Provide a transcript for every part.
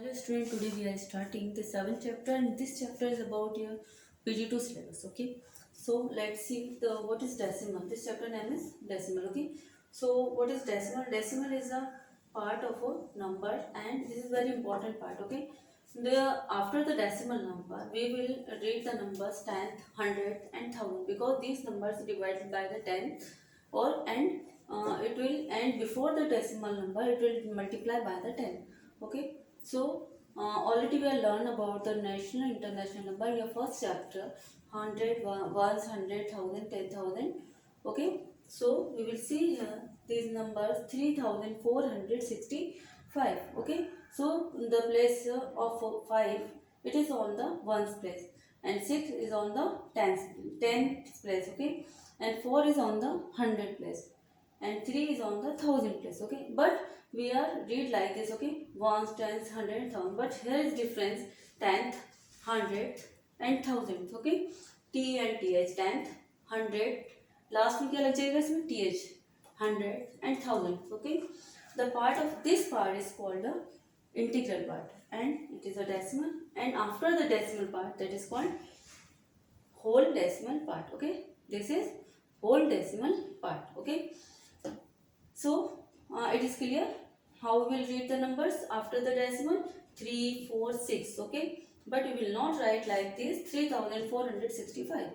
Hello student, today we are starting the 7th chapter and this chapter is about your PG2 syllabus, okay. So let's see the what is decimal. This chapter name is decimal, okay. So what is decimal? Decimal is a part of a number and this is very important part, okay. After the decimal number, we will read the numbers 10th, 100th and 1000 because these numbers are divided by the 10 or and it will and before the decimal number it will multiply by the 10, okay. So already we have learned about the national international number. Your first chapter 100, ones, 100,000, 10,000. Okay. So we will see here these numbers 3,465. Okay. So the place of 5 it is on the ones place and 6 is on the tenth place. Okay. And 4 is on the 100 place and 3 is on the 1000 place. Okay. But we are read like this, okay, ones, tens, hundred, thousand. But here is difference: tenth, hundredth, and thousandth. Okay, T and TH, tenth, hundred. Last में क्या लग जाएगा इसमें TH, hundred and thousand. Okay, the part of this part is called the integral part, and it is a decimal. And after the decimal part, that is called whole decimal part. Okay, this is whole decimal part. Okay, so it is clear how we will read the numbers after the decimal 3, 4, 6. Okay, but we will not write like this 3,465.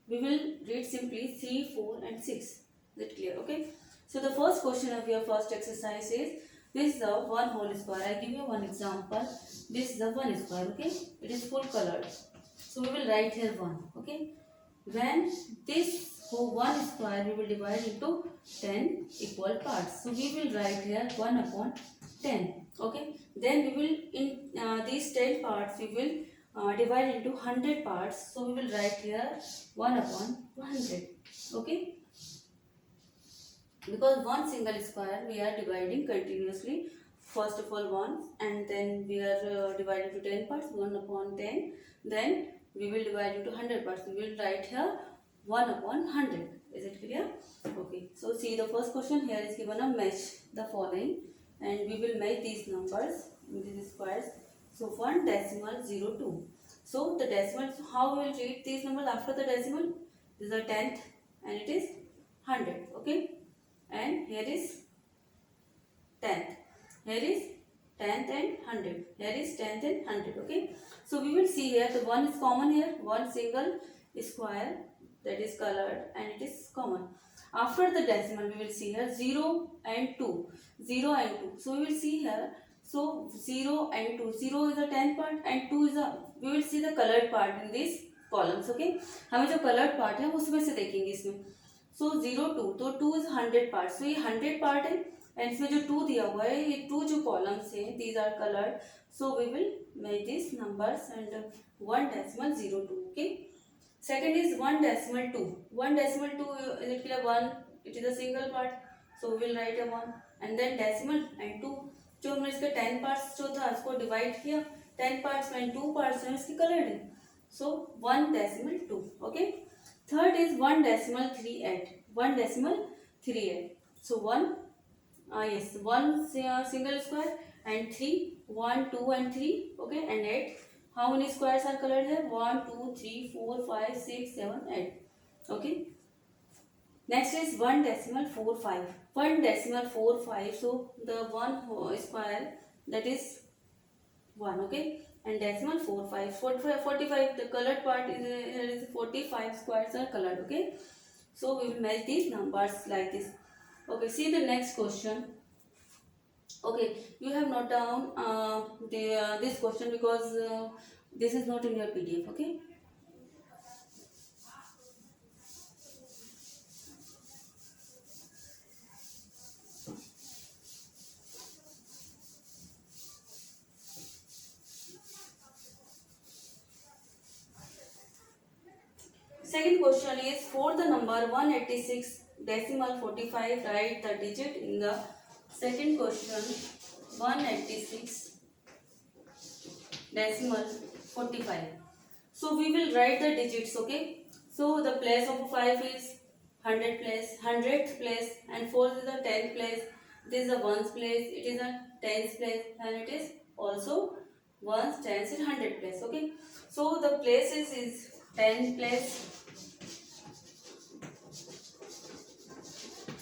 We will read simply 3, 4 and 6. Is it clear? Okay, so the first question of your first exercise is this is the 1 whole square. I give you one example. This is the 1 square. Okay, it is full colored, so we will write here 1. Okay, when this whole 1 square we will divide into 10 equal parts. So we will write here 1 upon 10. Okay. Then we will in these 10 parts we will divide into 100 parts. So we will write here 1 upon 100. Okay. Because one single square we are dividing continuously. First of all 1 and then we are dividing to 10 parts, 1 upon 10. Then we will divide into 100 parts. We will write here 1 upon 100. Is it clear? Okay. So see the first question here is given a match the following and we will make these numbers in these squares. So 1 decimal 02. So the decimal, how we will read these numbers after the decimal? This is a 10th and it is 100. Okay. And here is 10th. Here is 10th and 100. Here is 10th and 100. Okay. So we will see here the 1 is common here. One single square that is colored and it is common. After the decimal we will see here 0 and 2. 0 and 2. So we will see here. So 0 and 2. 0 is a 10th part and 2 is a, we will see the colored part in these columns. Okay. हमें जो colored part है उसमें से देखेंगे इसमें. So 0 2 तो 2 is 100 part. So ये 100 part है and इसमें जो 2 दिया हुआ है ये 2 जो columns हैं these are colored. So we will make these numbers and 1 decimal 02. Okay. Second is 1 decimal 2. 1 decimal 2 is it clear? 1 it is a single part. So we will write a 1 and then decimal and 2. जो हमने इसके 10 parts जो था इसको divide किया 10 parts में 2 parts में इसकी colored है. So 1 decimal 2. Okay. Third is 1 decimal 38. 1 decimal 38. So 1 yes 1 single square and 3 1 2 and 3. Okay, and 8. How many squares are colored here? 1 2 3 4 5 6 7 8. Okay. Next is 1 decimal 4 5. 1 decimal 4 5. So the 1 square that is 1. Okay. And decimal 4 5. 45 the colored part is here is 45 squares are colored. Okay. So we will match these numbers like this. Okay. See the next question. Okay, you have note down this question because this is not in your PDF. Okay. Second question is for the number 186 decimal 45 write the digit in the second question 186 decimal 45. So we will write the digits. Okay. So the place of 5 is 100 place, 100th place and 4 is the 10th place. This is the 1's place, it is a 10th place and it is also ones, tens in 100 place. Okay, so the places is 10 place,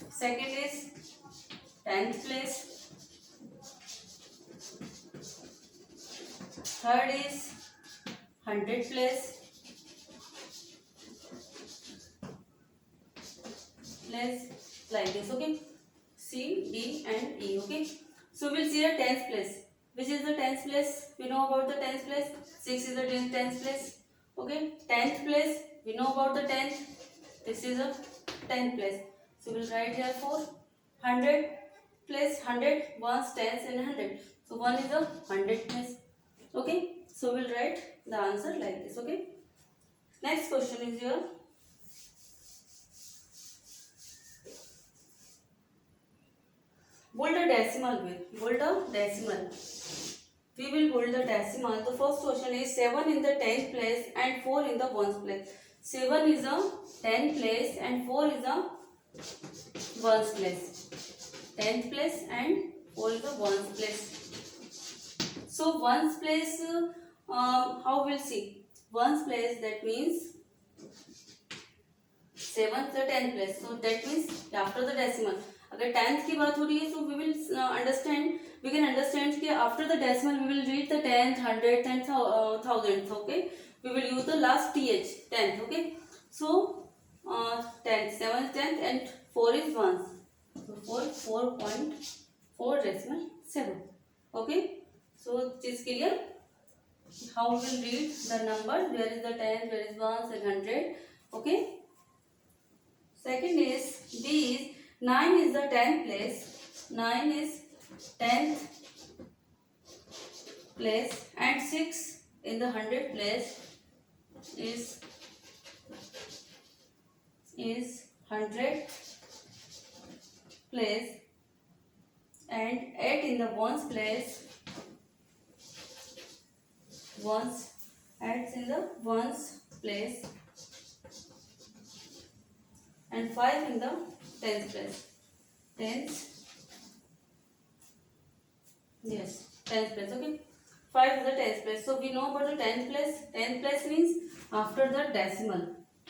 second is 10th place, third is 100 place, like this. Okay, C, D and E. Okay, so we'll see the 10th place. Which is the 10th place? We know about the 10th place. 6 is the 10th place. Okay, 10th place, we know about the 10th. This is a 10th place. So we'll write here for 100 place, 100, ones, tens and 100. So 1 is a 100 place. Okay, so we'll write the answer like this. Okay, next question is here. Bold a decimal with. Bold a decimal. We will bold the decimal. The first question is 7 in the 10th place and 4 in the 1st place. 7 is a 10th place and 4 is a 1st place. 10th place and 4 is the 1st place. So 1st place, how we'll see? 1st place, that means 7th the 10th place. So that means after the decimal. अगर 10th की बात हो रही है, so we will we can understand कि after the decimal we will read the 10th, 100th and 1000th. Okay, we will use the last th, 10th. Okay, so 10th, 7th, 10th and 4 is 1s. So 4.4 decimal 7. Okay, so it is clear how we will read the number. Where is the 10th, where is 1s and 100. Okay, second is D is 9 is the 10th place. 9 is 10th place and 6 in the 100th place is 100th place and 8 in the 1's place. 1's, 8 in the 1's place and 5 in the 10th place. 10th, yes, 10th place. Okay, 5 is the 10th place. So we know about the 10th place. 10th place means after the decimal.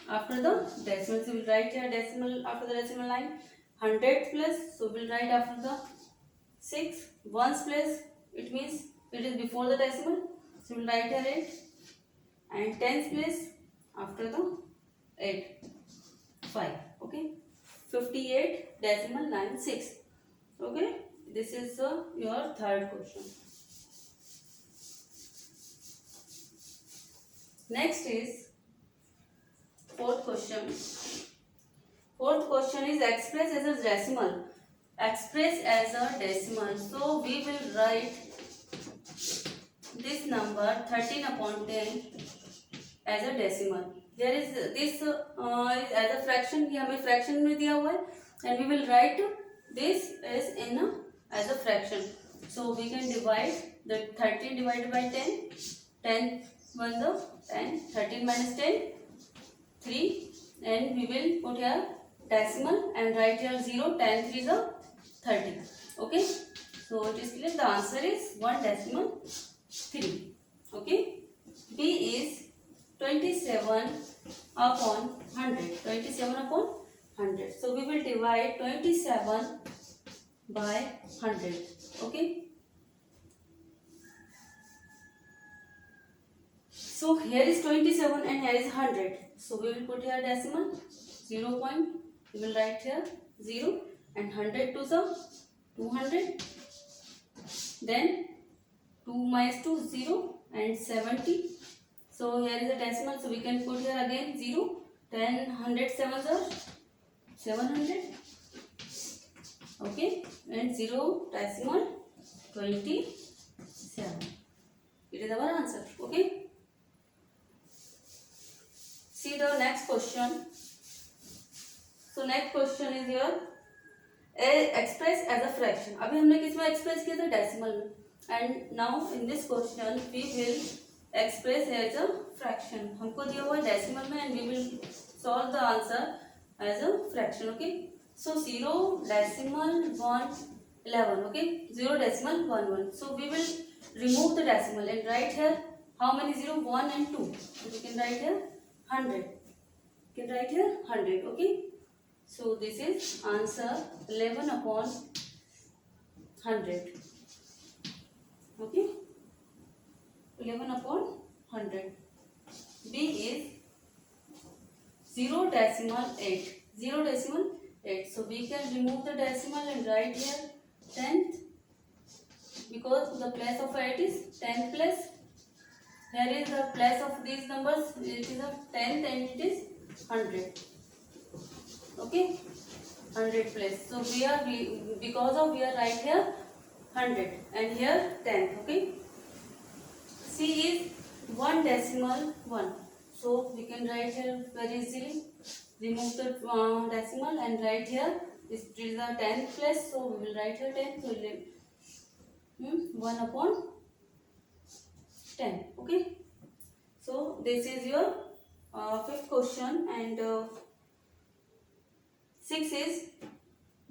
After the decimal, so we'll write here decimal after the decimal line. 100th place, so we'll write after the 6. 1's place, it means it is before the decimal, so we'll write here 8. And 10th place after the 8, 5. Okay, 58.96. Okay, this is your third question. Next is fourth question. Fourth question is express as a decimal. Express as a decimal. So we will write this number 13/10 as a decimal. There is this as a fraction. ये हमें fraction में दिया हुआ है, and we will write this as a fraction. So we can divide the 13 divided by 10. 10 1 the 10. 13 minus 10, 3, and we will put here decimal and write here 0. 10 3 is a 30. Okay, so it is clear. The answer is 1.3. Okay, B is 27/100. 27/100. So we will divide 27 by 100. Okay, so here is 27 and here is 100. So we will put here decimal 0 point. We will write here 0 and 100 to the 200. Then 2 minus 2 0 and 70. So here is a decimal. So we can put here again 0. 10 100 7s are 700. Okay, and 0 decimal 27. It is our answer. Okay. See the next question. So next question is here express as a fraction. अभी हमने किस में express किया था? Decimal में. And now in this question we will express as a fraction. हमको दिया हुआ है decimal में and we will solve the answer as a fraction. Okay. So 0 decimal 1 11. Okay. 0 decimal 1 1. So we will remove the decimal and write here how many 0, 1 and 2. So we can write here 100. You can write here 100. Okay. So this is answer 11 upon 100. Okay. 11 upon 100. B is 0.8. 0.8. So we can remove the decimal and write here 10th, because the place of 8 is 10th place. Here is the place of these numbers. It is a 10th and it is 100. Okay, 100 place. So because of we are right here 100 and here 10. Okay. C is 1.1. So we can write here very easily. Remove the decimal and write here. This is the 10th place. So we will write here 10. So 1 upon 10. Okay. So this is your fifth question, and 6 is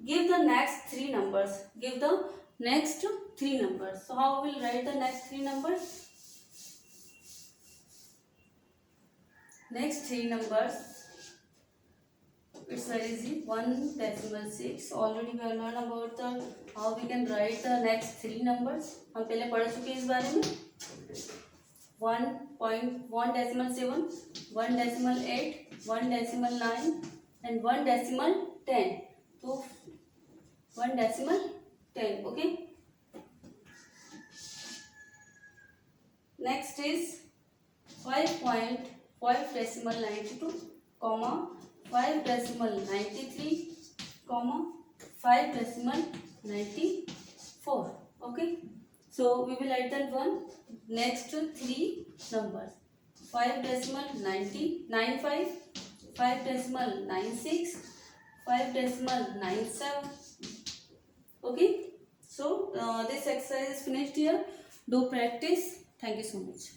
give the next 3 numbers. Give the next 3 numbers. So how we will write the next 3 numbers? Next 3 numbers, it's very easy. 1.6. Already we have learned about the how we can write the next 3 numbers. हम पहले पढ़ चुके हैं इस बारे में. 1.1.7, 1.8, 1.9 and 1.10. So 1.10. Okay. Next is 5.5.92, 5.93, 5.94. Okay. So we will write that one. Next 3 numbers: 5.95, 5.96, 5.97. Okay. So this exercise is finished here. Do practice. Thank you so much.